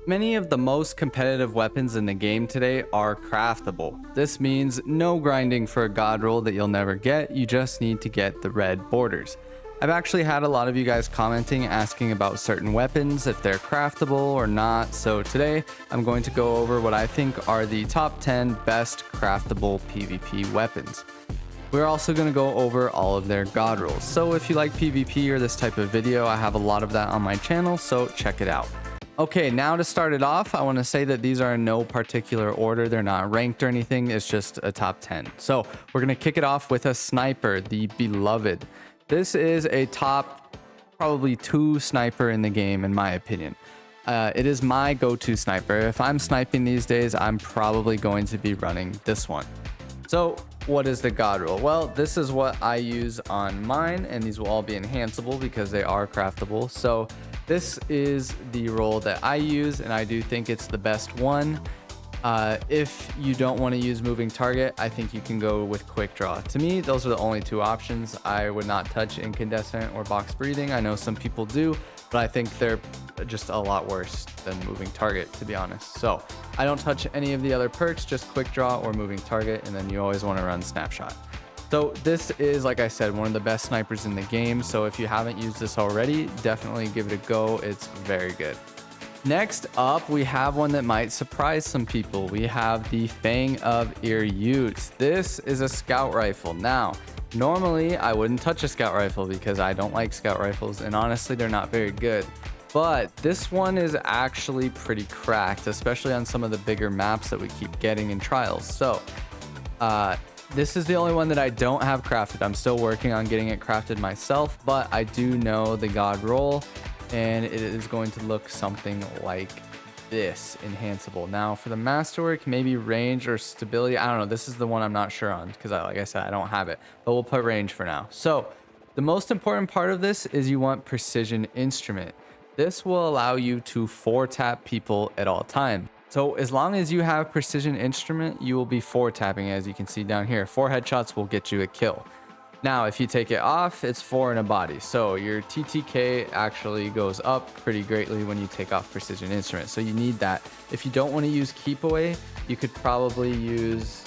Many of the most competitive weapons in the game today are craftable. This means no grinding for a god roll that you'll never get, you just need to get the red borders. I've actually had a lot of you guys commenting asking about certain weapons, if they're craftable or not, so today I'm going to go over what I think are the top 10 best craftable PvP weapons. We're also going to go over all of their god rolls, so if you like PvP or this type of video, I have a lot of that on my channel, so check it out. Okay, now to start it off, I want to say that these are in no particular order. They're not ranked or anything. It's just a top 10. So we're going to kick it off with a sniper, the Beloved. This is a top probably 2 sniper in the game, in my opinion. It is my go-to sniper. If I'm sniping these days, I'm probably going to be running this one. So what is the god roll? Well, this is what I use on mine, and these will all be enhanceable because they are craftable. So this is the roll that I use, and I do think it's the best one. If you don't want to use moving target, I think you can go with quick draw. To me, those are the only 2 options. I would not touch incandescent or box breathing. I know some people do, but I think they're just a lot worse than moving target, to be honest. So I don't touch any of the other perks, just quick draw or moving target, and then you always want to run snapshot. So this is, like I said, one of the best snipers in the game. So if you haven't used this already, definitely give it a go. It's very good. Next up, we have one that might surprise some people. We have the Fang of Ear Utes. This is a scout rifle. Now, normally I wouldn't touch a scout rifle because I don't like scout rifles, and honestly, they're not very good. But this one is actually pretty cracked, especially on some of the bigger maps that we keep getting in trials. So, this is the only one that I don't have crafted. I'm still working on getting it crafted myself, but I do know the god roll, and it is going to look something like this, enhanceable. Now for the masterwork, maybe range or stability, I don't know. This is the one I'm not sure on because like I said, I don't have it, but we'll put range for now. So the most important part of this is you want precision instrument. This will allow you to 4-tap people at all times. So as long as you have precision instrument, you will be 4-tapping, as you can see down here. 4 headshots will get you a kill. Now, if you take it off, it's 4 in a body. So your TTK actually goes up pretty greatly when you take off precision instrument. So you need that. If you don't want to use keep away, you could probably use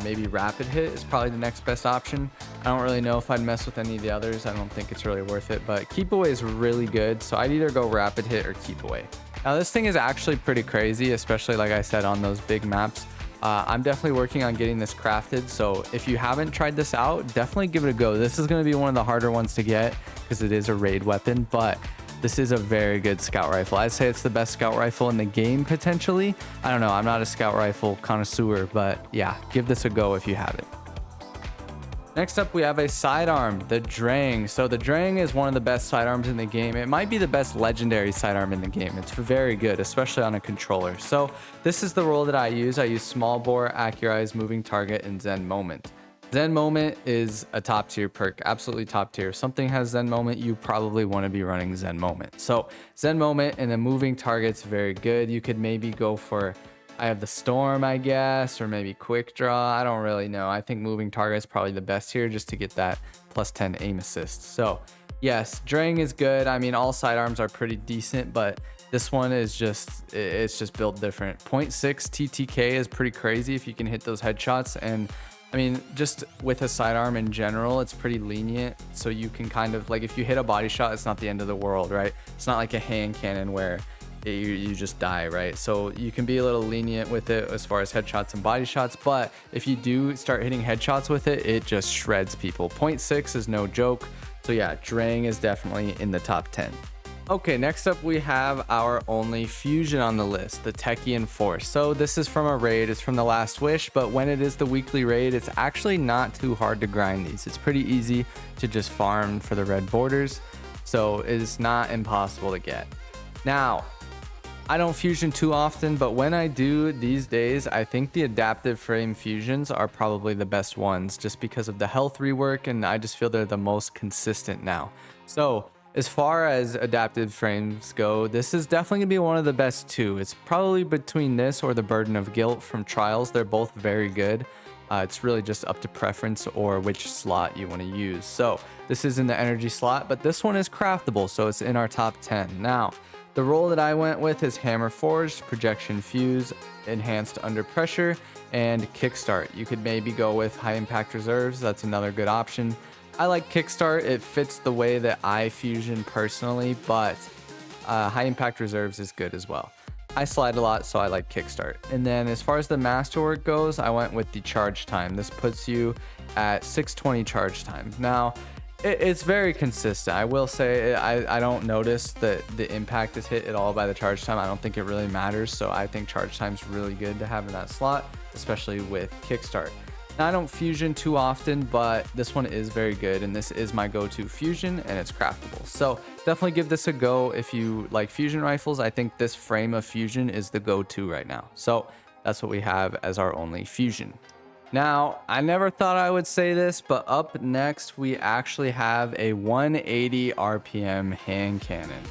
maybe rapid hit is probably the next best option. I don't really know if I'd mess with any of the others. I don't think it's really worth it, but keep away is really good. So I'd either go rapid hit or keep away. Now this thing is actually pretty crazy, especially like I said on those big maps. I'm definitely working on getting this crafted, so if you haven't tried this out, definitely give it a go. This is going to be one of the harder ones to get because it is a raid weapon, but this is a very good scout rifle. I'd say it's the best scout rifle in the game potentially. I don't know, I'm not a scout rifle connoisseur, but yeah, give this a go if you have it. Next up, we have a sidearm, the Drang. So the Drang is one of the best sidearms in the game. It might be the best legendary sidearm in the game. It's very good, especially on a controller. So this is the roll that I use. I use small bore, accurize, moving target, and Zen Moment. Zen Moment is a top tier perk, absolutely top tier. If something has Zen Moment, you probably want to be running Zen Moment. So Zen Moment and the moving target's very good. You could maybe go for, I have the Storm, I guess, or maybe quick draw. I don't really know. I think moving target is probably the best here just to get that plus 10 aim assist. So yes, Drang is good. I mean, all sidearms are pretty decent, but this one is just, it's just built different. 0.6 TTK is pretty crazy if you can hit those headshots. And I mean, just with a sidearm in general, it's pretty lenient. So you can kind of like, if you hit a body shot, it's not the end of the world, right? It's not like a hand cannon where you just die, right? So you can be a little lenient with it as far as headshots and body shots, but if you do start hitting headshots with it, it just shreds people. 0.6 is no joke. So yeah, Drang is definitely in the top 10. Okay, next up we have our only fusion on the list, the Techian Force. So this is from a raid, it's from the Last Wish, but when it is the weekly raid, it's actually not too hard to grind these. It's pretty easy to just farm for the red borders, so it's not impossible to get. Now, I don't fusion too often, but when I do these days, I think the adaptive frame fusions are probably the best ones just because of the health rework, and I just feel they're the most consistent now. So as far as adaptive frames go, this is definitely gonna be one of the best too. It's probably between this or the Burden of Guilt from Trials. They're both very good. It's really just up to preference or which slot you want to use. So this is in the energy slot, but this one is craftable, so it's in our top 10. Now, The roll that I went with is Hammer Forged, Projection Fuse, Enhanced Under Pressure, and Kickstart. You could maybe go with High Impact Reserves. That's another good option. I like Kickstart. It fits the way that I fusion personally, but High Impact Reserves is good as well. I slide a lot, so I like Kickstart. And then as far as the Masterwork goes, I went with the charge time. This puts you at 620 charge time. Now, it's very consistent. I will say I don't notice that the impact is hit at all by the charge time. I don't think it really matters. So I think charge time's really good to have in that slot, especially with Kickstart. Now, I don't fusion too often, but this one is very good, and this is my go-to fusion, and it's craftable. So definitely give this a go if you like fusion rifles. I think this frame of fusion is the go-to right now. So that's what we have as our only fusion. Now, I never thought I would say this, but up next, we actually have a 180 RPM hand cannon.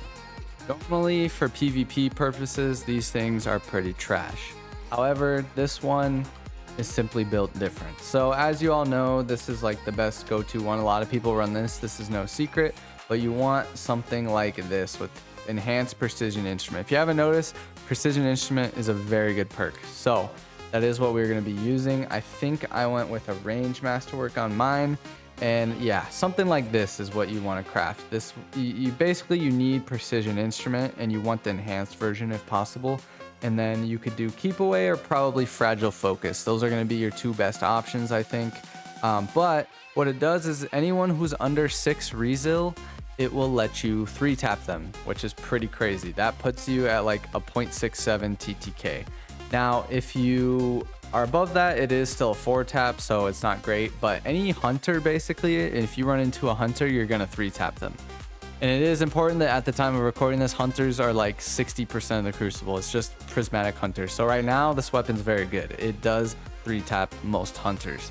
Normally, for PvP purposes, these things are pretty trash. However, this one is simply built different. So as you all know, this is like the best go-to one. A lot of people run this. This is no secret, but you want something like this with enhanced precision instrument. If you haven't noticed, precision instrument is a very good perk. So that is what we're going to be using. I think I went with a range masterwork on mine. And yeah, something like this is what you want to craft. This, you basically need precision instrument, and you want the enhanced version if possible. And then you could do keep away or probably fragile focus. Those are going to be your two best options, I think. But what it does is anyone who's under 6 resil, it will let you 3-tap them, which is pretty crazy. That puts you at like a 0.67 TTK. Now, if you are above that, it is still a 4-tap, so it's not great. But any hunter, basically, if you run into a hunter, you're going to 3-tap them. And it is important that at the time of recording this, hunters are like 60% of the crucible. It's just prismatic hunters. So right now, this weapon's very good. It does 3-tap most hunters.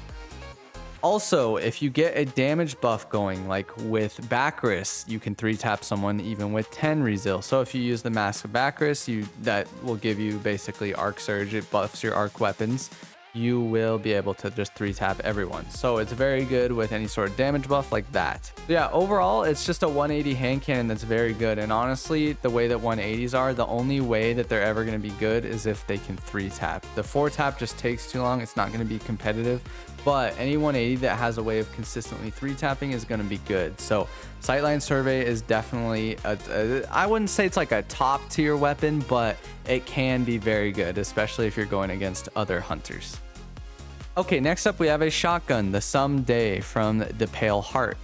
Also, if you get a damage buff going, like with Bacchus, you can 3-tap someone even with 10 resil. So if you use the Mask of Bacchus, that will give you basically Arc Surge. It buffs your arc weapons. You will be able to just 3-tap everyone. So it's very good with any sort of damage buff like that. Yeah, overall, it's just a 180 hand cannon that's very good. And honestly, the way that 180s are, the only way that they're ever going to be good is if they can 3-tap. The 4-tap just takes too long. It's not going to be competitive. But any 180 that has a way of consistently 3-tapping is going to be good. So Sightline Survey is definitely, I wouldn't say it's like a top tier weapon, but it can be very good, especially if you're going against other hunters. Okay, next up we have a shotgun, the Someday from the Pale Heart.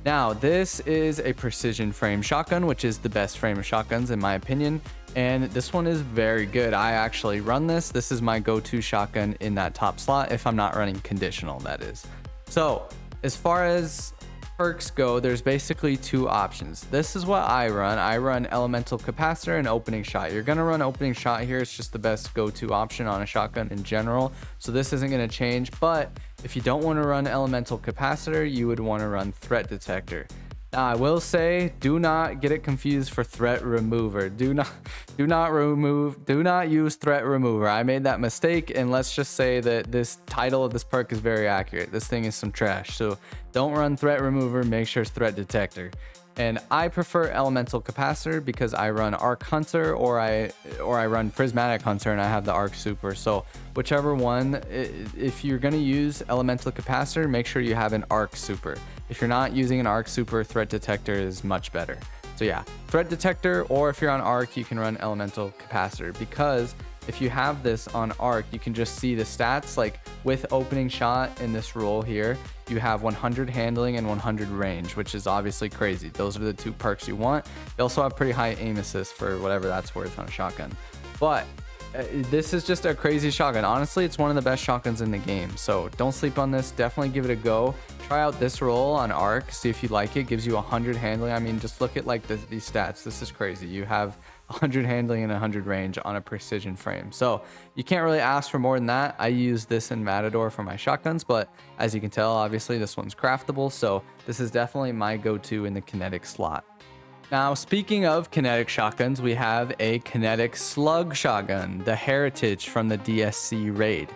Now, this is a precision frame shotgun, which is the best frame of shotguns in my opinion. And this one is very good. I actually run this. This is my go-to shotgun in that top slot if I'm not running conditional, that is. So as far as perks go, there's basically 2 options. This is what I run. I run Elemental Capacitor and Opening Shot. You're gonna run Opening Shot here. It's just the best go-to option on a shotgun in general. So this isn't gonna change, but if you don't wanna run Elemental Capacitor, you would wanna run Threat Detector. Now, I will say, do not get it confused for Threat Remover. Do not use Threat Remover. I made that mistake, and let's just say that this title of this perk is very accurate. This thing is some trash. So don't run Threat Remover, make sure it's Threat Detector. And I prefer Elemental Capacitor because I run Arc Hunter or I run Prismatic Hunter and I have the Arc Super. So whichever one, if you're going to use Elemental Capacitor, make sure you have an Arc Super. If you're not using an Arc Super, Threat Detector is much better. So yeah, Threat Detector, or if you're on Arc, you can run Elemental Capacitor, because if you have this on Arc, you can just see the stats. Like with Opening Shot in this roll here, you have 100 handling and 100 range, which is obviously crazy. Those are the 2 perks you want. You also have pretty high aim assist for whatever that's worth on a shotgun. But this is just a crazy shotgun. Honestly, it's one of the best shotguns in the game. So don't sleep on this. Definitely give it a go. Try out this roll on Arc. See if you like it. Gives you 100 handling. I mean, just look at like these stats. This is crazy. You have 100 handling and 100 range on a precision frame. So you can't really ask for more than that. I use this in Matador for my shotguns, but as you can tell, obviously this one's craftable. So this is definitely my go-to in the kinetic slot. Now, speaking of kinetic shotguns, we have a kinetic Slug Shotgun, the Heritage from the DSC raid.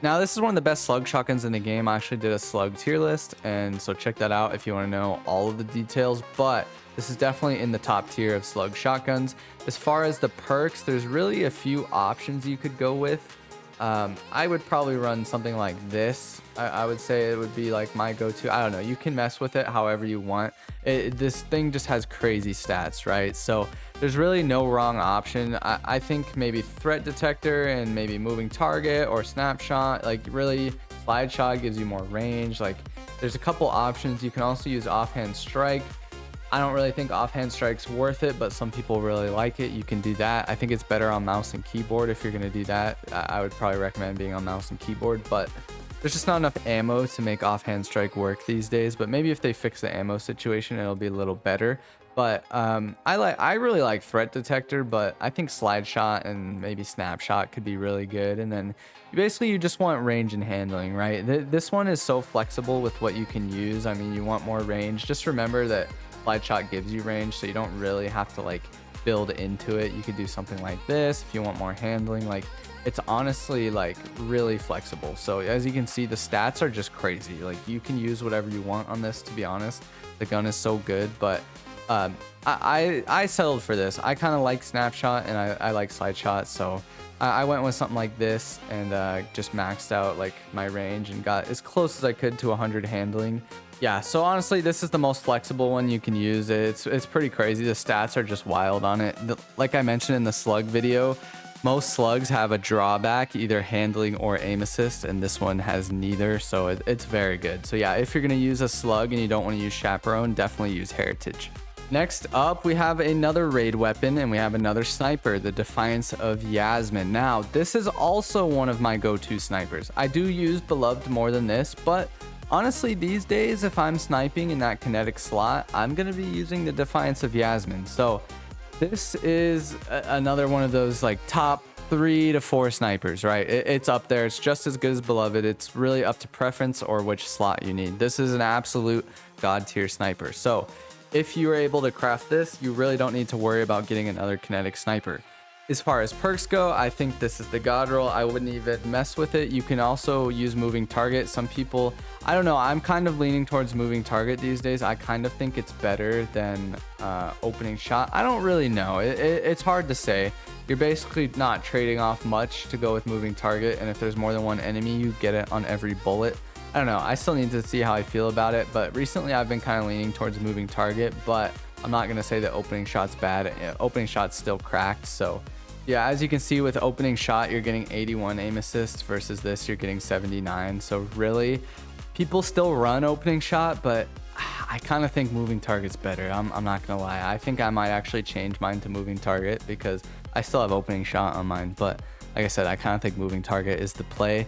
Now, this is one of the best slug shotguns in the game. I actually did a slug tier list, and so check that out if you want to know all of the details. But This is definitely in the top tier of slug shotguns. As far as the perks, there's really a few options you could go with. I would probably run something like this. I would say it would be like my go-to. I don't know. You can mess with it however you want. This thing just has crazy stats, right? So there's really no wrong option. I think maybe threat detector and maybe moving target or snapshot. Like really, slide shot gives you more range. Like there's a couple options. You can also use offhand strike. I don't really think offhand strike's worth it, but some people really like it. You can do that. I think it's better on mouse and keyboard if you're going to do that. I would probably recommend being on mouse and keyboard, but there's just not enough ammo to make offhand strike work these days. But maybe if they fix the ammo situation, it'll be a little better. But I really like threat detector, but I think slide shot and maybe snapshot could be really good. And then you just want range and handling, right? This one is so flexible with what you can use. I mean, you want more range. Just remember that slide shot gives you range, so you don't really have to like build into it. You could do something like this if you want more handling. Like it's honestly like really flexible. So as you can see, the stats are just crazy. Like you can use whatever you want on this, to be honest. The gun is so good, but I settled for this. I kind of like snapshot and I like slide shot, so I went with something like this and just maxed out like my range and got as close as I could to 100 handling. Yeah, so honestly, this is the most flexible one you can use. It's pretty crazy. The stats are just wild on it. Like I mentioned in the slug video, most slugs have a drawback, either handling or aim assist, and this one has neither, so it's very good. So yeah, if you're gonna use a slug and you don't want to use chaperone, definitely use heritage. Next up, we have another raid weapon and we have another sniper, the Defiance of Yasmin. Now, this is also one of my go-to snipers. I do use Beloved more than this, but honestly, these days, if I'm sniping in that kinetic slot, I'm going to be using the Defiance of Yasmin. So this is another one of those like top 3 to 4 snipers, right? It's up there. It's just as good as Beloved. It's really up to preference or which slot you need. This is an absolute god tier sniper. So if you are able to craft this, you really don't need to worry about getting another kinetic sniper. As far as perks go, I think this is the god roll. I wouldn't even mess with it. You can also use moving target. Some people, I don't know, I'm kind of leaning towards moving target these days. I kind of think it's better than opening shot. I don't really know. It's hard to say. You're basically not trading off much to go with moving target, and if there's more than one enemy, you get it on every bullet. I don't know. I still need to see how I feel about it, but recently I've been kind of leaning towards moving target, but I'm not going to say that opening shot's bad. Opening shot's still cracked, so yeah, as you can see with opening shot, you're getting 81 aim assist versus this, you're getting 79. So really, people still run opening shot, but I kind of think moving target's better. I'm not going to lie. I think I might actually change mine to moving target because I still have opening shot on mine, but like I said, I kind of think moving target is the play.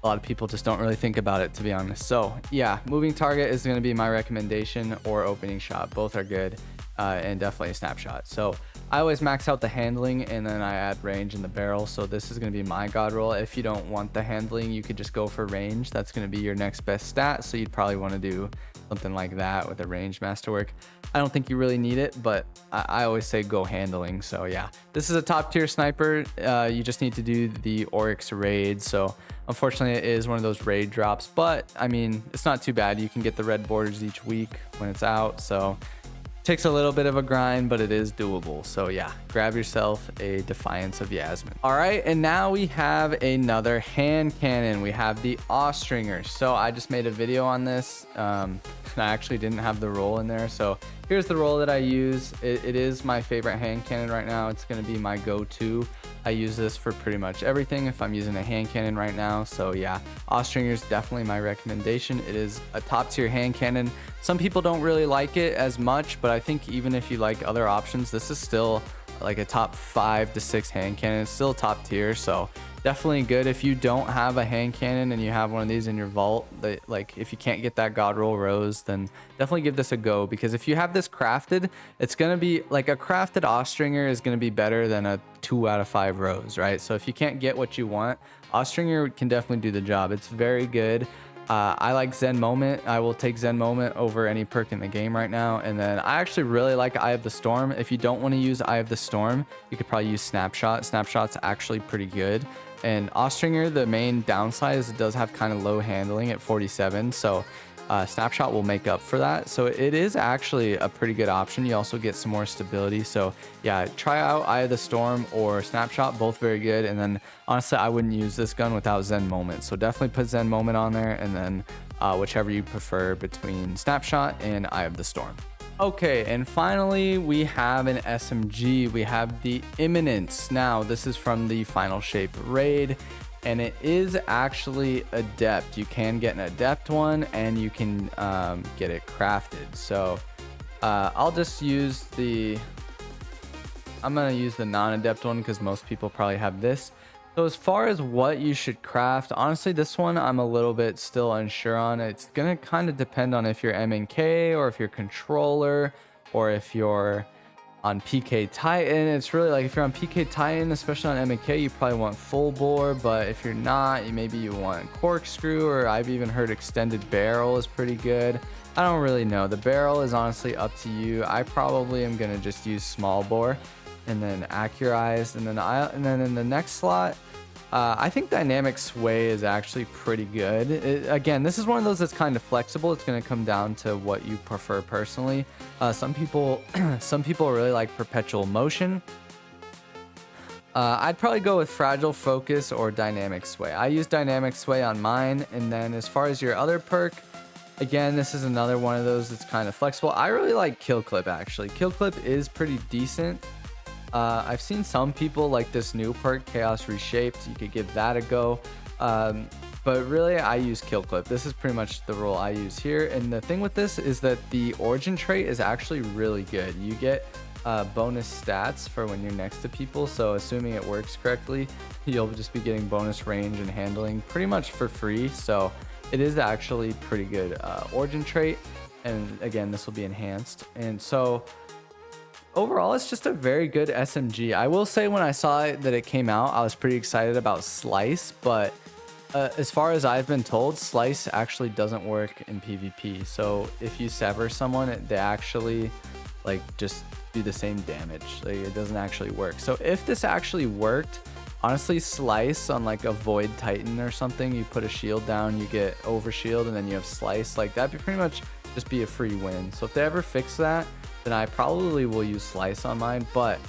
A lot of people just don't really think about it, to be honest. So yeah, moving target is going to be my recommendation, or opening shot. Both are good, and definitely a snapshot. So I always max out the handling and then I add range in the barrel. So this is going to be my god roll. If you don't want the handling, you could just go for range. That's going to be your next best stat. So you'd probably want to do something like that with a range masterwork. I don't think you really need it, but I always say go handling. So yeah, this is a top tier sniper. You just need to do the Oryx raid. So unfortunately it is one of those raid drops, but I mean, it's not too bad. You can get the red borders each week when it's out. So takes a little bit of a grind, but it is doable. So yeah, grab yourself a Defiance of Yasmin. All right, and now we have another hand cannon. We have the Austringer. So I just made a video on this. I actually didn't have the roll in there. So here's the roll that I use. It is my favorite hand cannon right now. It's gonna be my go-to. I use this for pretty much everything if I'm using a hand cannon right now. So yeah, Austringer is definitely my recommendation. It is a top tier hand cannon. Some people don't really like it as much, but I think even if you like other options, this is still like a top 5 to 6 hand cannon. It's still top tier, so definitely good. If you don't have a hand cannon and you have one of these in your vault, like if you can't get that god roll rose, then definitely give this a go, because if you have this crafted, it's gonna be like a crafted Austringer is gonna be better than a 2 out of 5 rose, right? So if you can't get what you want, Austringer can definitely do the job. It's very good. I like Zen Moment. I will take Zen Moment over any perk in the game right now. And then I actually really like Eye of the Storm. If you don't want to use Eye of the Storm, you could probably use Snapshot. Snapshot's actually pretty good. And Austringer, the main downside is it does have kind of low handling at 47. So Snapshot will make up for that. So it is actually a pretty good option. You also get some more stability. So yeah, try out Eye of the Storm or Snapshot, both very good. And then honestly, I wouldn't use this gun without Zen Moment. So definitely put Zen Moment on there, and then whichever you prefer between Snapshot and Eye of the Storm. Okay, and finally we have an SMG. We have the Imminence. Now this is from the Final Shape raid, and it is actually adept. You can get an adept one, and you can get it crafted. So I'll just use I'm gonna use the non-adept one because most people probably have this. So as far as what you should craft, honestly, this one I'm a little bit still unsure on. It's gonna kind of depend on if you're MNK or if you're controller or if you're on PK Titan. It's really like if you're on PK Titan, especially on MNK, you probably want full bore. But if you're not, maybe you want corkscrew, or I've even heard extended barrel is pretty good. I don't really know. The barrel is honestly up to you. I probably am gonna just use small bore and then accurized, and then in the next slot, I think dynamic sway is actually pretty good. Again, this is one of those that's kind of flexible. It's going to come down to what you prefer personally. Some people really like perpetual motion. I'd probably go with fragile focus or dynamic sway. I use dynamic sway on mine. And then as far as your other perk, again, this is another one of those that's kind of flexible. I really like kill clip, actually. Kill clip is pretty decent. I've seen some people like this new perk, Chaos Reshaped. You could give that a go. But really, I use kill clip. This is pretty much the role I use here. And the thing with this is that the origin trait is actually really good. You get bonus stats for when you're next to people. So assuming it works correctly, you'll just be getting bonus range and handling pretty much for free. So it is actually pretty good origin trait. And again, this will be enhanced. And so overall, it's just a very good SMG. I will say when I saw that it came out, I was pretty excited about Slice, but as far as I've been told, Slice actually doesn't work in PvP. So if you sever someone, they actually like just do the same damage. Like, it doesn't actually work. So if this actually worked, honestly, Slice on like a Void Titan or something, you put a shield down, you get over shield, and then you have Slice. Like that'd be pretty much just be a free win. So if they ever fix that, then I probably will use Slice on mine, but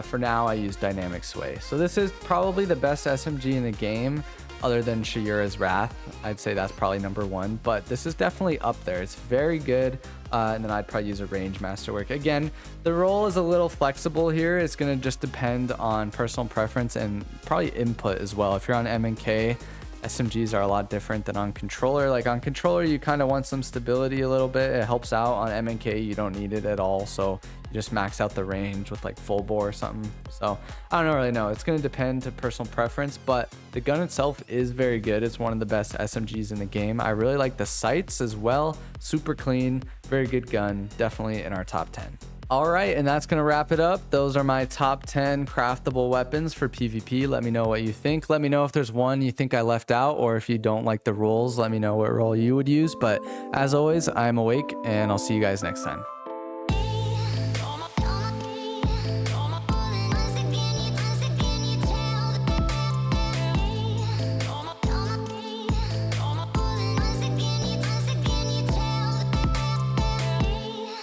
for now I use Dynamic Sway. So this is probably the best SMG in the game other than Shayura's Wrath. I'd say that's probably number one, but this is definitely up there. It's very good. And then I'd probably use a Range Masterwork. Again, the role is a little flexible here. It's going to just depend on personal preference and probably input as well. If you're on MNK, SMGs are a lot different than on controller. Like on controller, you kind of want some stability a little bit. It helps out. On MNK, you don't need it at all. So you just max out the range with like full bore or something. So I don't really know. It's going to depend to personal preference, but the gun itself is very good. It's one of the best SMGs in the game. I really like the sights as well. Super clean, very good gun. Definitely in our top 10. All right, and that's going to wrap it up. Those are my top 10 craftable weapons for PvP. Let me know what you think. Let me know if there's one you think I left out, or if you don't like the rules, let me know what role you would use. But as always, I'm Awake, and I'll see you guys next time.